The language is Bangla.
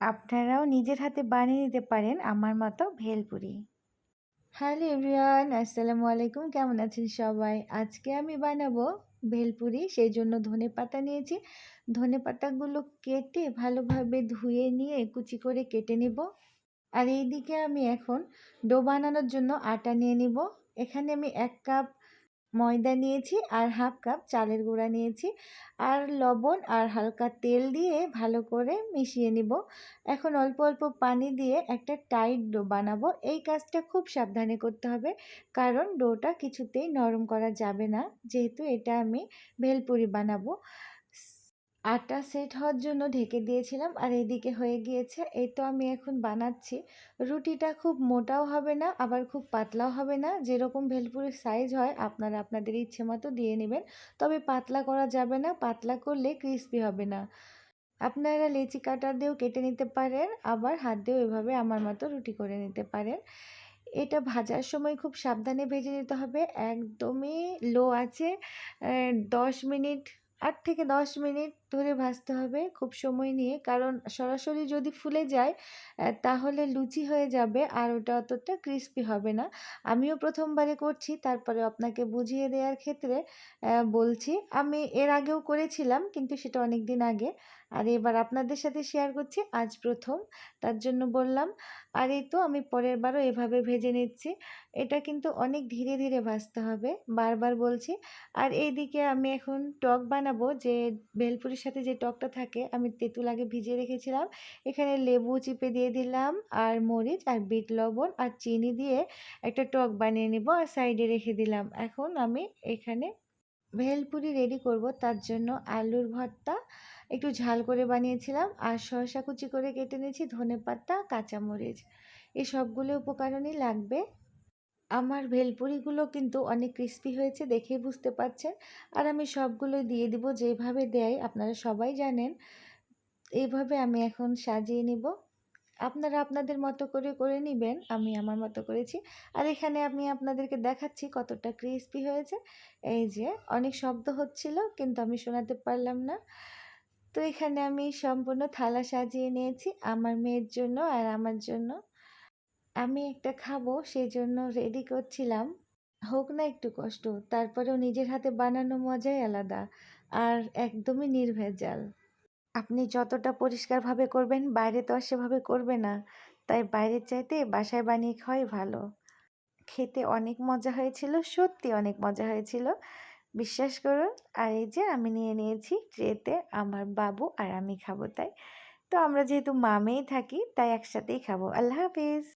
আপনারাও নিজের হাতে বানিয়ে নিতে পারেন আমার মতো ভেলপুরি। হ্যালো এভরিওয়ান, আসসালামু আলাইকুম। কেমন আছেন সবাই? আজকে আমি বানাবো ভেলপুরি। সেই জন্য ধনেপাতা নিয়েছি। ধনেপাতাগুলো কেটে ভালোভাবে ধুয়ে নিয়ে কুচি করে কেটে নিব। আর এইদিকে আমি এখন ডো বানানোর জন্য আটা নিয়ে নিব। এখানে আমি 1 কাপ ময়দা নিয়েছি আর 1/2 কাপ চালের গুঁড়া নিয়েছি আর লবণ আর হালকা তেল দিয়ে ভালো করে মিশিয়ে নিব। এখন অল্প অল্প পানি দিয়ে একটা টাইট ডো বানাবো। এই কাজটা খুব সাবধানে করতে হবে, কারণ ডোটা কিছুতেই নরম করা যাবে না, যেহেতু এটা আমি ভেলপুরি বানাবো। আটা সেট হওয়ার জন্য ঢেকে দিয়েছিলাম আর এদিকে হয়ে গিয়েছে। এই তো আমি এখন বানাচ্ছি। রুটিটা খুব মোটাও হবে না, আবার খুব পাতলাও হবে না। যেরকম ভেলপুরির সাইজ হয় আপনারা আপনাদের ইচ্ছে মতো দিয়ে নেবেন। তবে পাতলা করা যাবে না, পাতলা করলে ক্রিস্পি হবে না। আপনারা লেচি কাটা দিয়েও কেটে নিতে পারেন, আবার হাত দিয়েও এভাবে আমার মতো রুটি করে নিতে পারেন। এটা ভাজার সময় খুব সাবধানে ভেজে নিতে হবে, একদমই লো আঁচে 10 মিনিট, 8 থেকে 10 মিনিট ধরে ভাজতে হবে খুব সময় নিয়ে, কারণ সরাসরি যদি ফুলে যায় তাহলে লুচি হয়ে যাবে আর ওটা অতটা ক্রিস্পি হবে না। আমিও প্রথমবারে করছি, তারপরে আপনাকে বুঝিয়ে দেওয়ার ক্ষেত্রে বলছি। আমি এর আগেও করেছিলাম, কিন্তু সেটা অনেক দিন আগে। আর এবার আপনাদের সাথে শেয়ার করছি, আজ প্রথম, তার জন্য বললাম। আর এই তো আমি পরের বারও এভাবে ভেজে নিচ্ছি। এটা কিন্তু অনেক ধীরে ধীরে ভাজতে হবে, বারবার বলছি। আর এইদিকে আমি এখন টক বানাবো, যে ভেলপুরির সাথে যে টকটা থাকে, আমি তেঁতুল আগে ভিজিয়ে রেখেছিলাম। এখানে লেবু চিপে দিয়ে দিলাম আর মরিচ আর বিট লবণ আর চিনি দিয়ে একটা টক বানিয়ে নিব আর সাইডে রেখে দিলাম। এখন আমি এখানে ভেলপুরি রেডি করব, তার জন্য আলুর ভর্তা একটু ঝাল করে বানিয়েছিলাম আর শসা কুচি করে কেটে নিয়েছি, ধনেপাতা, কাঁচামরিচ, এই সবগুলো উপকরণই লাগবে। আমার ভেলপুরিগুলো কিন্তু অনেক ক্রিস্পি হয়েছে, দেখেই বুঝতে পারছেন। আর আমি সবগুলোই দিয়ে দিব যেভাবে দেয়, আপনারা সবাই জানেন। এইভাবে আমি এখন সাজিয়ে নিব। আপনারা আপনাদের মতো করে করে নেবেন, আমি আমার মতো করেছি। আর এখানে আমি আপনাদেরকে দেখাচ্ছি কতটা ক্রিস্পি হয়েছে। এই যে অনেক শব্দ হচ্ছিল, কিন্তু আমি শোনাতে পারলাম না। তো এখানে আমি সম্পূর্ণ থালা সাজিয়ে নিয়েছি আমার মেয়ের জন্য আর আমার জন্য। আমি একটা খাবো, সেজন্য রেডি করছিলাম। হোক না একটু কষ্ট, তারপরেও নিজের হাতে বানানো মজাই আলাদা আর একদমই নির্ভেজাল। আপনি যতটা পরিষ্কারভাবে করবেন, বাইরে তো আর সেভাবে করবে না। তাই বাইরের চাইতে বাসায় বানিয়ে খাওয়াই ভালো। খেতে অনেক মজা হয়েছিল, সত্যি অনেক মজা হয়েছিল, বিশ্বাস করুন। আর এই যে আমি নিয়ে নিয়েছি ট্রেতে, আমার বাবু আর আমি খাবো তাই। তো আমরা যেহেতু মা মেয়ে থাকি, তাই একসাথেই খাবো। আল্লাহ হাফেজ।